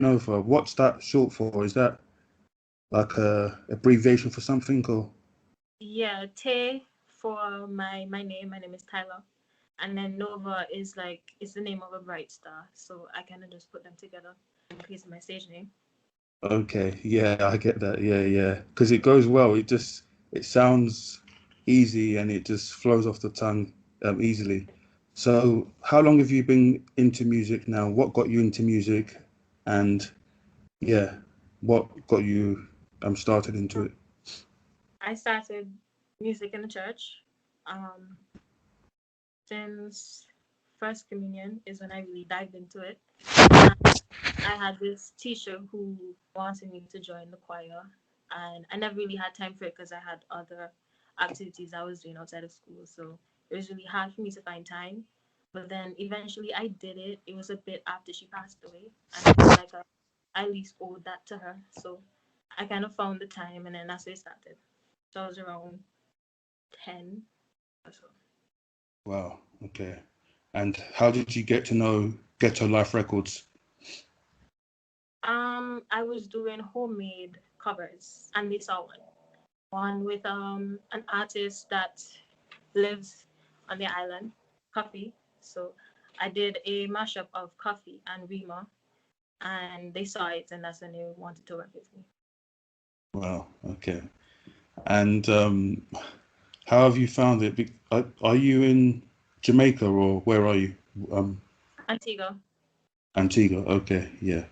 TayNova. What's that short for? Is that like a abbreviation for something or? Yeah, Tay for my name. My name is Tyler, and then Nova is like it's the name of a bright star. So I kind of just put them together and create my stage name. Okay, yeah, I get that. Yeah, yeah, because it goes well. It sounds easy and it just flows off the tongue easily. So, how long have you been into music now? What got you into music? And yeah, what got you started into it? I started music in the church. Um, since first communion is when I really dived into it. And I had this teacher who wanted me to join the choir, and I never really had time for it because I had other activities I was doing outside of school. So it was really hard for me to find time. But then eventually I did it. It was a bit after she passed away, and I felt like I at least owed that to her. So I kind of found the time, and then that's where it started. So I was around 10 or so. Wow, okay. And how did you get to know Ghetto Life Records? I was doing homemade covers, and they saw one with an artist that lives on the island, Coffee. So I did a mashup of Coffee and Rima, and they saw it, and that's when they wanted to work with me. Wow, okay. And how have you found it? Are you in Jamaica or where are you? Um, Antigua. Antigua. Okay, yeah,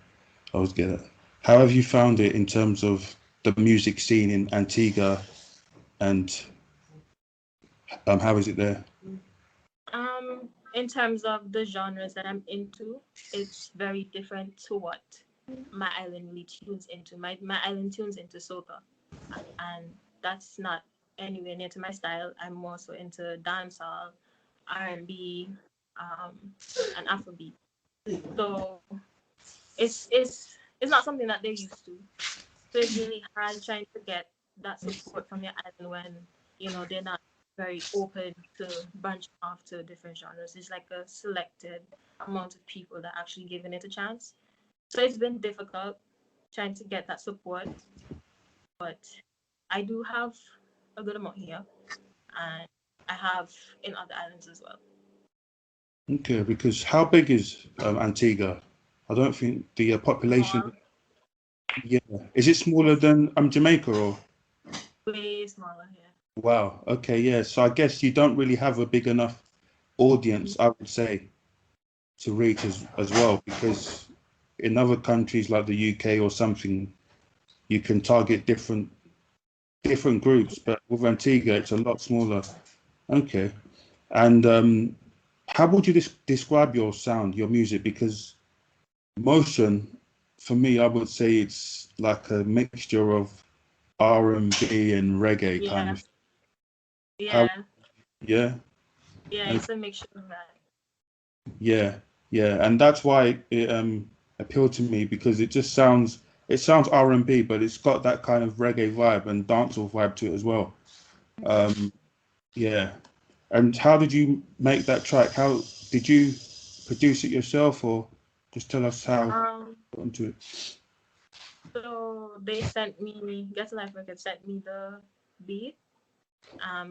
I was get it. How have you found it in terms of the music scene in Antigua and how is it there? In terms of the genres that I'm into, it's very different to what my island really tunes into. My island tunes into soca, and that's not anywhere near to my style. I'm more so into dancehall, R&B, um, and Afrobeat. So it's not something that they're used to. So it's really hard trying to get that support from your island when they're not very open to branching off to different genres. It's like a selected amount of people that actually giving it a chance. So it's been difficult trying to get that support, but I do have a good amount here, and I have in other islands as well. Okay, because how big is Antigua? I don't think the population. Small, Yeah, is it smaller than Jamaica or? way smaller here. Wow. Okay, yeah. So I guess you don't really have a big enough audience, I would say, to reach as well, because in other countries like the UK or something, you can target different groups, but with Antigua, it's a lot smaller. Okay. And how would you describe your sound, your music? Because motion, for me, I would say it's like a mixture of R&B and reggae kind Yeah, of. How? yeah, Yeah. yeah. Okay. It's a mixture of that. Yeah, yeah, and that's why it appealed to me because it sounds R&B, but it's got that kind of reggae vibe and dancehall vibe to it as well. Mhm. Um, yeah. And how did you make that track? How did you produce it yourself, or just tell us how you Um, got into it? so they sent me, Get Life Records sent me the beat.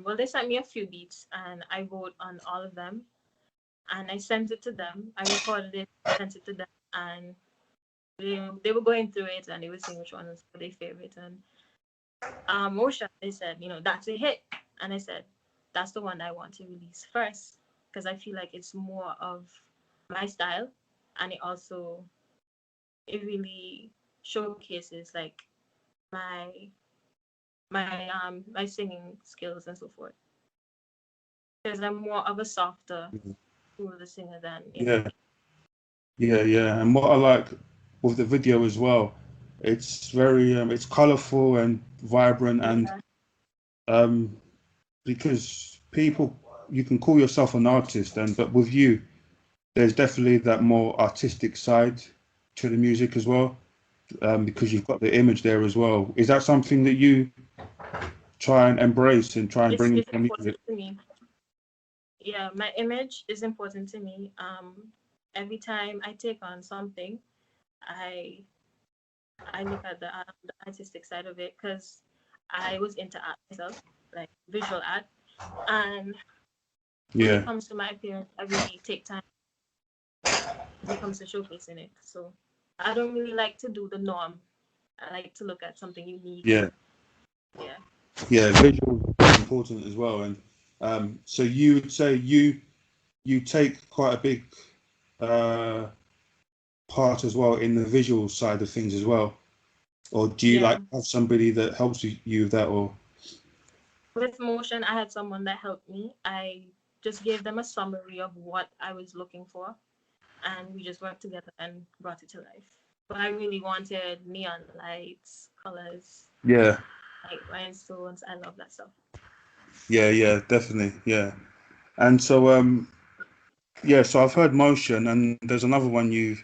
Well, they sent me a few beats, and I wrote on all of them, and I sent it to them. I recorded it, sent it to them, and they were going through it, and they were saying which one was their favorite. And Motion, they said, that's a hit, and I said, that's the one I want to release first because I feel like it's more of my style, and it really showcases like my my singing skills and so forth. Because I'm more of a softer, smoother singer than Yeah, yeah, yeah. And what I like with the video as well, it's colorful and vibrant, and yeah. um, because people, you can call yourself an artist, and but with you, there's definitely that more artistic side to the music as well, because you've got the image there as well. Is that something that you try and embrace and try and bring into It's your music? important to me. Yeah, my image is important to me. Every time I take on something, I I look at the artistic side of it because I was into art myself, like visual art, and when it Yeah, comes to my appearance, I really take time when it comes to showcasing it. So I don't really like to do the norm. I like to look at something unique yeah, and yeah. yeah. Visual is important as well, and so you would say you take quite a big uh, part as well in the visual side of things as well, or do you like Yeah. have somebody that helps you with that, or With motion, I had someone that helped me. I just gave them a summary of what I was looking for, and we just worked together and brought it to life. But I really wanted neon lights, colors, yeah, like rhinestones. I love that stuff. yeah, yeah, definitely, yeah. And so yeah, so I've heard Motion, and there's another one you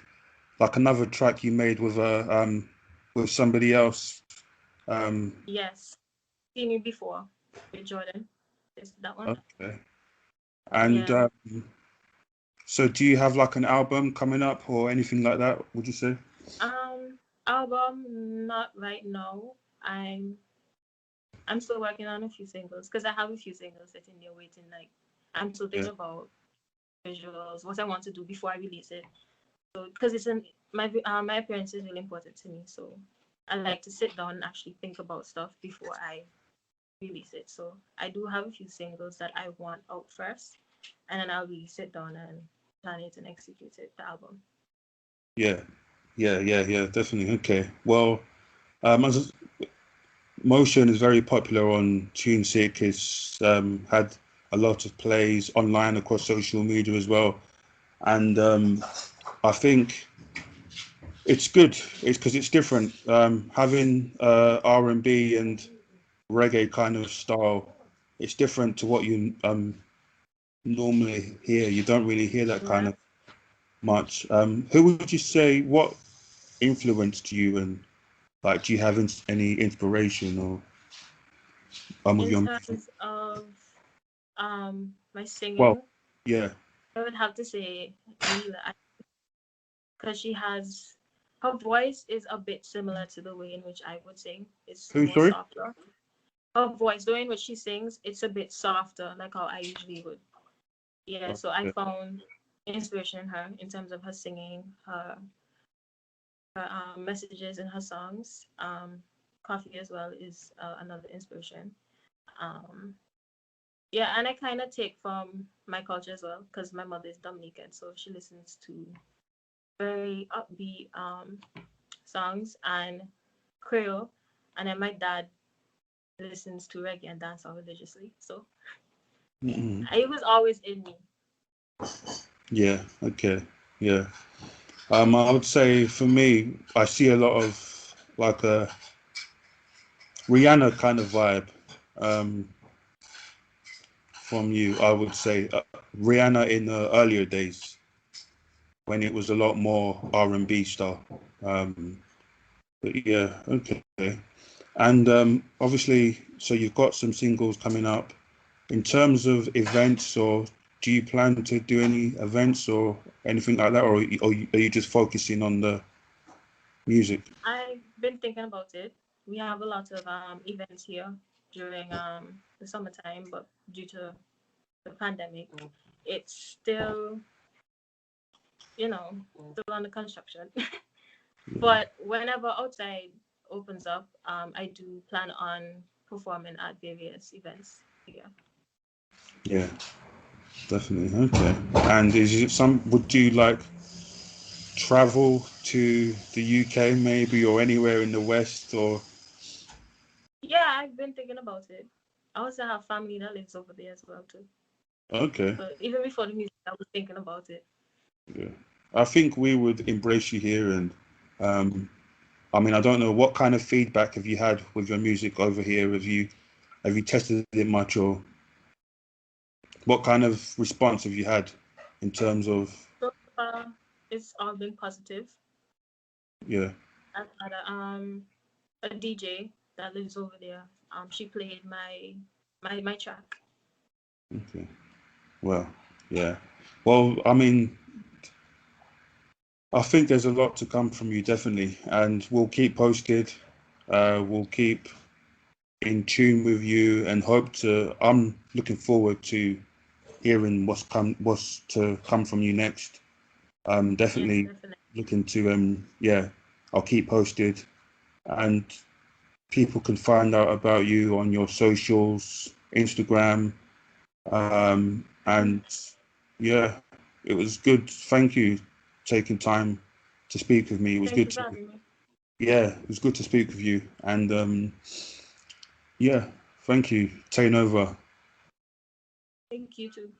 like another track you made with somebody else. Um, Yes, seen you before with Jordan. Is that one? okay. And Yeah. so do you have like an album coming up or anything like that, would you say? Um, album not right now. I'm still working on a few singles because I have a few singles sitting there waiting. Like I'm still Yeah, thinking about visuals, what I want to do before I release it. So because it's an my appearance is really important to me, so I like to sit down and actually think about stuff before I release it. So I do have a few singles that I want out first, and then I'll really sit down and plan it and execute it, the album. yeah, yeah, yeah, yeah, definitely. Okay. Well, as Motion is very popular on TuneSick. It's had a lot of plays online across social media as well. And I think it's good. It's because it's different. Having R&B and reggae kind of style, it's different to what you normally hear. You don't really hear that kind Yeah. of much. Who would you say what influenced you, and like do you have any inspiration or with In your music? terms of my Well, singing, yeah. I would have to say Neela because she has her voice is a bit similar to the way in which I would sing. It's Who, more sorry? softer. Her voice, the way in which she sings, it's a bit softer, like how I usually would. Yeah, so I Okay. found inspiration in her in terms of her singing, her messages in her songs. Coffee as well is another inspiration. Um, yeah, and I kind of take from my culture as well because my mother is Dominican, so she listens to very upbeat songs and Creole, and then my dad listens to reggae and dancehall religiously. So Mm-mm. it was always in me. Yeah. Okay. Yeah. I would say for me, I see a lot of like a Rihanna kind of vibe um, from you. I would say Rihanna in the earlier days when it was a lot more R&B style. Um, but yeah, okay. And obviously, so you've got some singles coming up. In terms of events, or do you plan to do any events or anything like that, or are you just focusing on the music? I've been thinking about it. We have a lot of events here during the summertime, but due to the pandemic, it's still, still under construction. But whenever outside opens up, I do plan on performing at various events here. Yeah, definitely. Okay. And is it would you like travel to the UK maybe, or anywhere in the West, or Yeah, I've been thinking about it. I also have family that lives over there as well too. okay. But even before the music, I was thinking about it. Yeah. I think we would embrace you here, and um, I mean, I don't know what kind of feedback have you had with your music over here. Have you tested it much, or what kind of response have you had in terms of So it's all been positive. yeah, I've had a DJ that lives over there. She played my track. okay, well, yeah, well, I mean, I think there's a lot to come from you, definitely, and we'll keep posted. We'll keep in tune with you, and hope to. I'm looking forward to hearing what's to come from you next. Yes, Definitely definitely. looking to yeah, I'll keep posted, and people can find out about you on your socials, Instagram, Mhm. and yeah, it was good. Thank you taking time to speak with me. It was Thank good you for to, having me. yeah, it was good to speak with you. And yeah, thank you, TayNova. Thank you too.